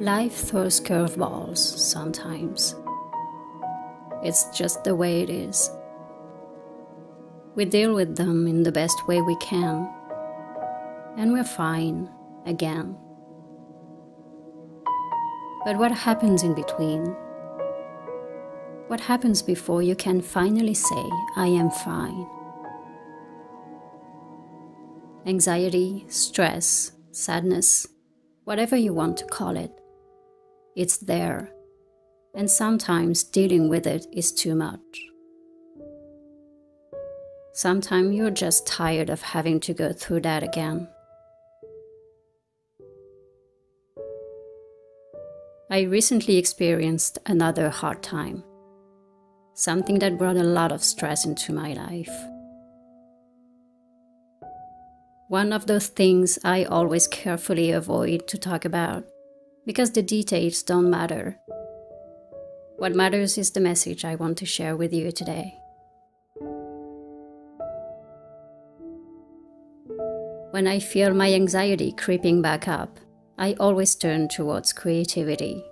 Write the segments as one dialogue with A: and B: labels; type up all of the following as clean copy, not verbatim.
A: Life throws curveballs sometimes. It's just the way it is. We deal with them in the best way we can, and we're fine again. But what happens in between? What happens before you can finally say, I am fine? Anxiety, stress, sadness, whatever you want to call it, it's there, and sometimes dealing with it is too much. Sometimes you're just tired of having to go through that again. I recently experienced another hard time, something that brought a lot of stress into my life. One of those things I always carefully avoid to talk about, because the details don't matter. What matters is the message I want to share with you today. When I feel my anxiety creeping back up, I always turn towards creativity.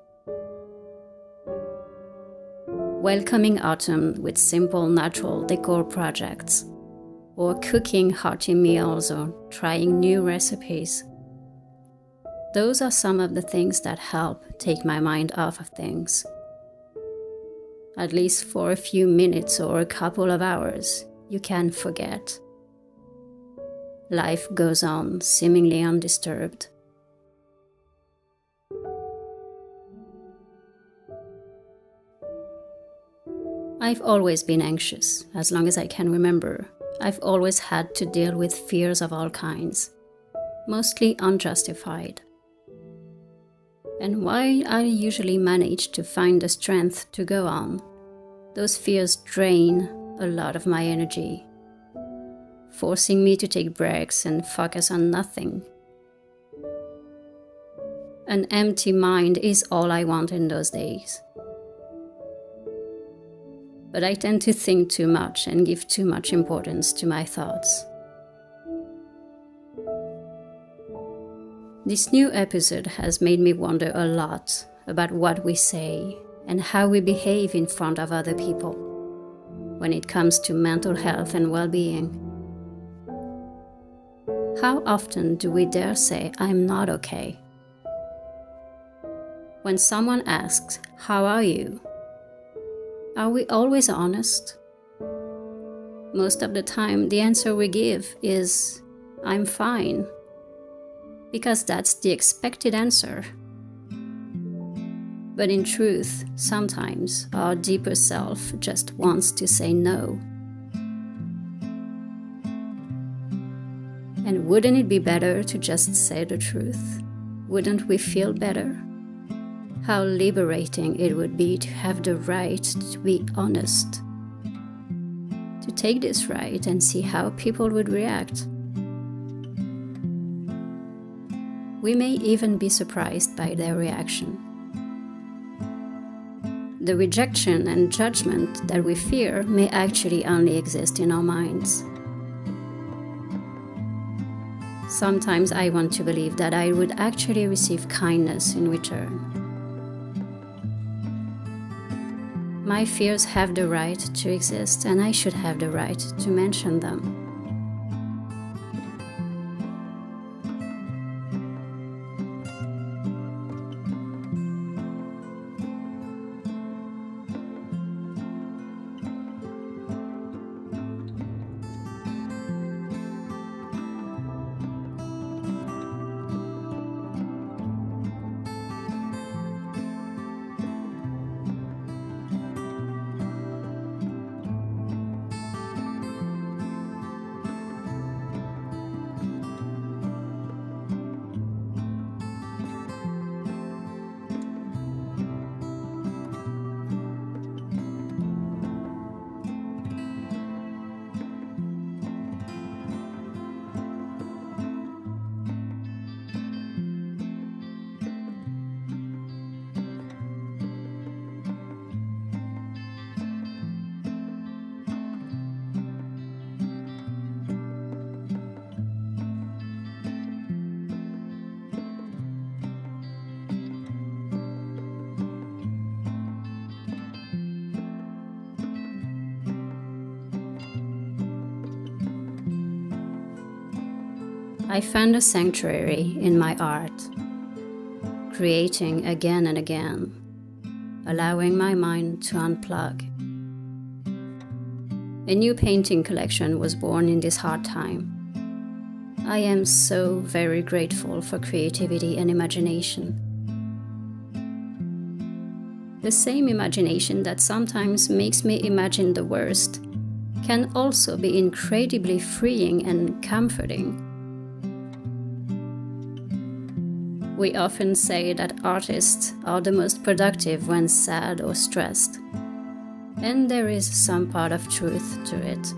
A: Welcoming autumn with simple natural decor projects, or cooking hearty meals or trying new recipes. Those are some of the things that help take my mind off of things. At least for a few minutes or a couple of hours, you can forget. Life goes on seemingly undisturbed. I've always been anxious, as long as I can remember. I've always had to deal with fears of all kinds, mostly unjustified. And while I usually manage to find the strength to go on, those fears drain a lot of my energy, forcing me to take breaks and focus on nothing. An empty mind is all I want in those days. But I tend to think too much and give too much importance to my thoughts. This new episode has made me wonder a lot about what we say and how we behave in front of other people when it comes to mental health and well-being. How often do we dare say, I'm not okay? When someone asks, how are you? Are we always honest? Most of the time, the answer we give is, I'm fine, because that's the expected answer. But in truth, sometimes our deeper self just wants to say no. And wouldn't it be better to just say the truth? Wouldn't we feel better? How liberating it would be to have the right to be honest. To take this right and see how people would react. We may even be surprised by their reaction. The rejection and judgment that we fear may actually only exist in our minds. Sometimes I want to believe that I would actually receive kindness in return. My fears have the right to exist, and I should have the right to mention them. I found a sanctuary in my art, creating again and again, allowing my mind to unplug. A new painting collection was born in this hard time. I am so very grateful for creativity and imagination. The same imagination that sometimes makes me imagine the worst can also be incredibly freeing and comforting. We often say that artists are the most productive when sad or stressed, and there is some part of truth to it.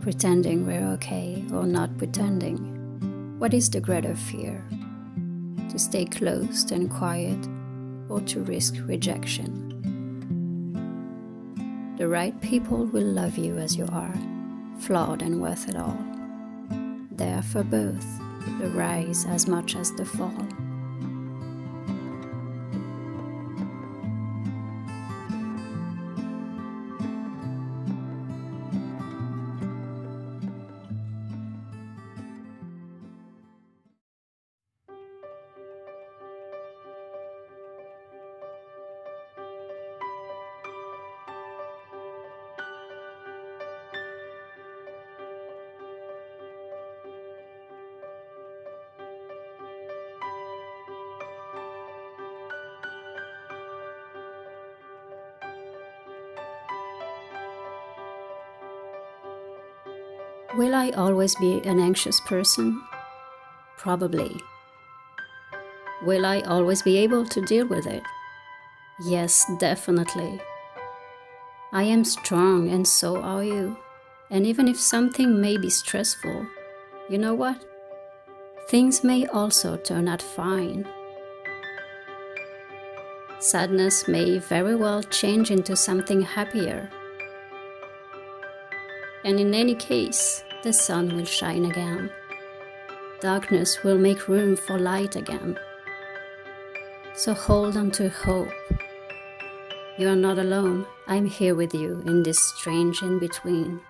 A: Pretending we're okay or not pretending. What is the greater fear? To stay closed and quiet or to risk rejection? The right people will love you as you are, flawed and worth it all. There for both, the rise as much as the fall. Will I always be an anxious person? Probably. Will I always be able to deal with it? Yes, definitely. I am strong and so are you. And even if something may be stressful, you know what? Things may also turn out fine. Sadness may very well change into something happier. And in any case, the sun will shine again. Darkness will make room for light again. So hold on to hope. You are not alone. I'm here with you in this strange in-between.